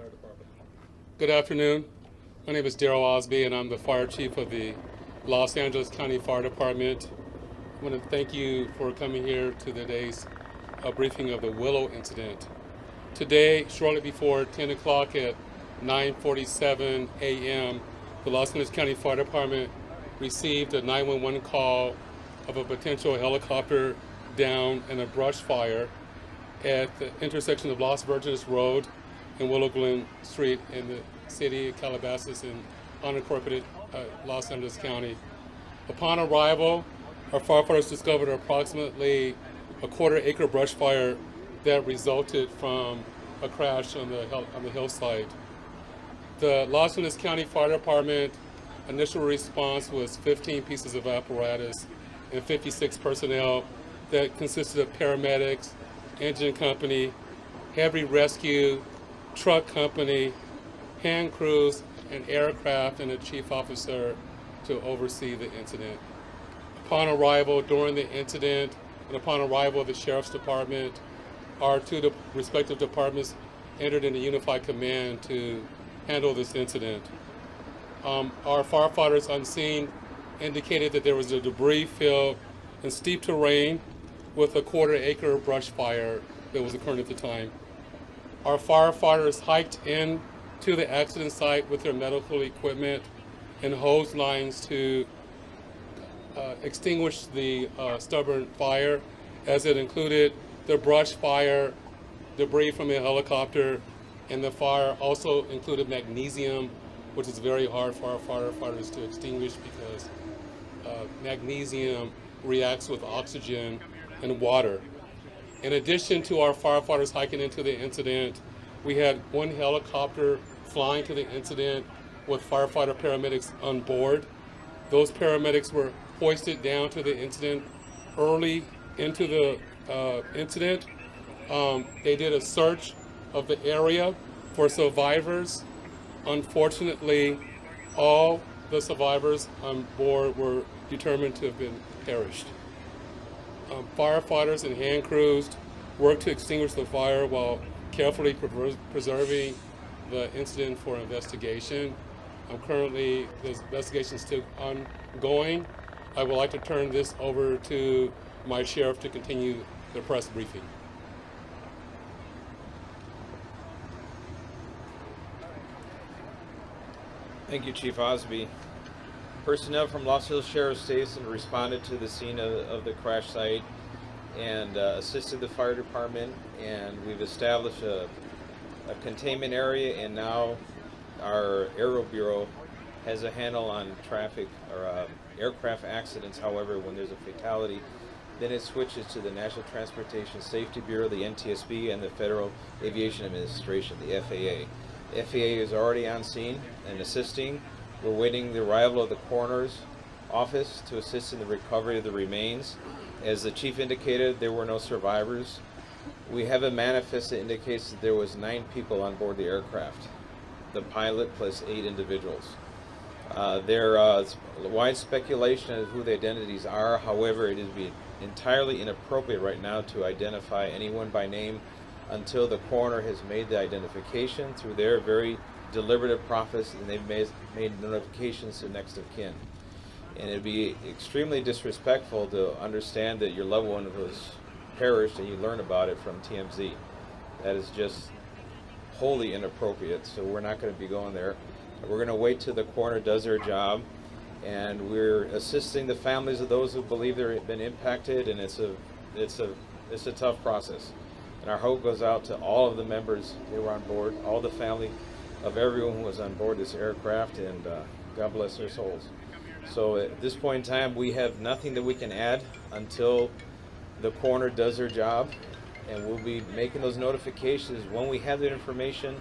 Fire Department. Good afternoon. My name is Darrell Osby, and I'm the Fire Chief of the Los Angeles County Fire Department. I want to thank you for coming here to today's briefing of the Willow incident. Today, shortly before 10 o'clock at 9:47 a.m., the Los Angeles County Fire Department received a 911 call of a potential helicopter down in a brush fire at the intersection of Los Virgenes Road and Willow Glen Street in the city of Calabasas in unincorporated Los Angeles County. Upon arrival, our firefighters discovered approximately a quarter-acre brush fire that resulted from a crash on the hillside. The Los Angeles County Fire Department initial response was 15 pieces of apparatus and 56 personnel that consisted of paramedics, engine company, heavy rescue, truck company, hand crews, and aircraft, and a chief officer to oversee the incident. Upon arrival during the incident and upon arrival of the Sheriff's Department, our two respective departments entered into unified command to handle this incident. Our firefighters on scene indicated that there was a debris field and steep terrain with a quarter-acre brush fire that was occurring at the time. Our firefighters hiked in to the accident site with their medical equipment and hose lines to extinguish the stubborn fire, as it included the brush fire, debris from a helicopter, and the fire also included magnesium, which is very hard for our firefighters to extinguish because magnesium reacts with oxygen and water. In addition to our firefighters hiking into the incident, we had one helicopter flying to the incident with firefighter paramedics on board. Those paramedics were hoisted down to the incident early into the incident. They did a search of the area for survivors. Unfortunately, all the survivors on board were determined to have been perished. Firefighters and hand crews worked to extinguish the fire while carefully preserving the incident for investigation. Currently, the investigation is still ongoing. I would like to turn this over to my sheriff to continue the press briefing. Thank you, Chief Osby. Personnel from Los Hills Sheriff's Station responded to the scene of the crash site and assisted the fire department, and we've established a containment area, and now our Aero Bureau has a handle on traffic or aircraft accidents. However, when there's a fatality, then it switches to the National Transportation Safety Bureau, the NTSB, and the Federal Aviation Administration, the FAA. The FAA is already on scene and assisting. We're waiting the arrival of the coroner's office to assist in the recovery of the remains. As the chief indicated, there were no survivors. We have a manifest that indicates that there was 9 people on board the aircraft, the pilot plus 8 individuals. There is wide speculation of who the identities are. However, it is entirely inappropriate right now to identify anyone by name until the coroner has made the identification through their very deliberative process, and they've made notifications to next of kin. And it'd be extremely disrespectful to understand that your loved one was perished and you learn about it from TMZ. That is just wholly inappropriate, so we're not going to be going there. We're going to wait till the coroner does their job, and we're assisting the families of those who believe they've been impacted, and it's a tough process. And our hope goes out to all of the members that were on board, all the family of everyone who was on board this aircraft, and God bless their souls. So at this point in time, we have nothing that we can add until the coroner does their job, and we'll be making those notifications when we have the information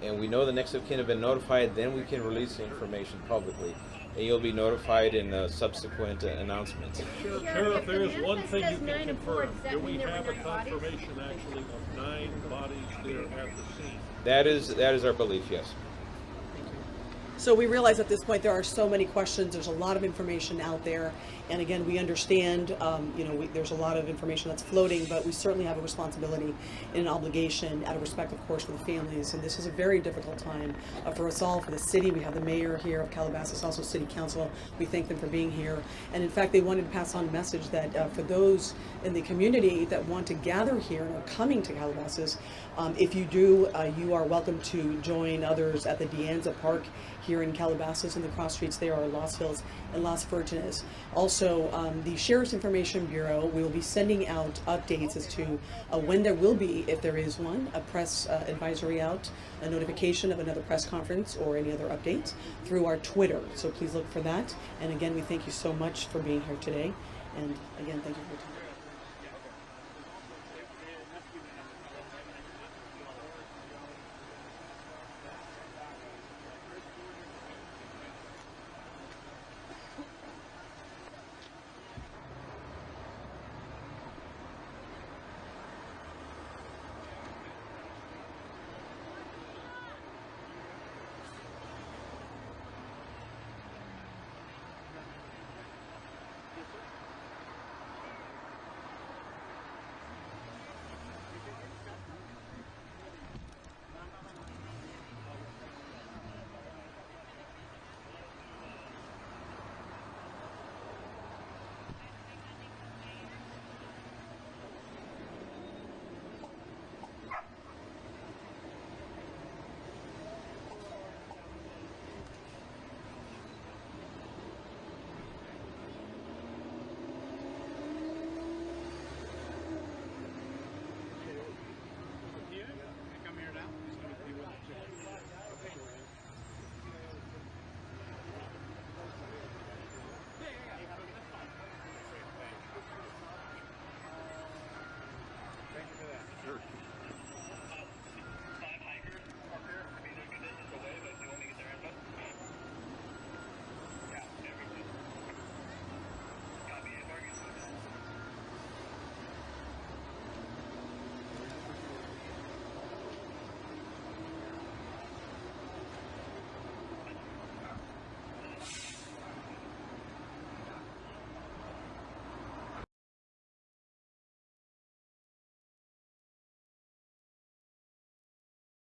and we know the next of kin have been notified. Then we can release the information publicly, and you'll be notified in subsequent announcements. Sheriff, there is one thing you can confirm. Do we have a confirmation actually of 9 bodies there at the scene? That is our belief, yes. So we realize at this point there are so many questions. There's a lot of information out there, and again, we understand. There's a lot of information that's floating, but we certainly have a responsibility and an obligation, out of respect, of course, for the families. And this is a very difficult time for us all, for the city. We have the mayor here of Calabasas, also City Council. We thank them for being here, and in fact, they wanted to pass on a message that for those in the community that want to gather here and are coming to Calabasas, if you do, you are welcome to join others at the Dianza Park here in Calabasas, and the cross streets there are Los Hills and Las Virgenes. Also, the Sheriff's Information Bureau will be sending out updates as to when there will be, if there is one, a press advisory out, a notification of another press conference or any other updates through our Twitter. So please look for that. And again, we thank you so much for being here today. And again, thank you for your time.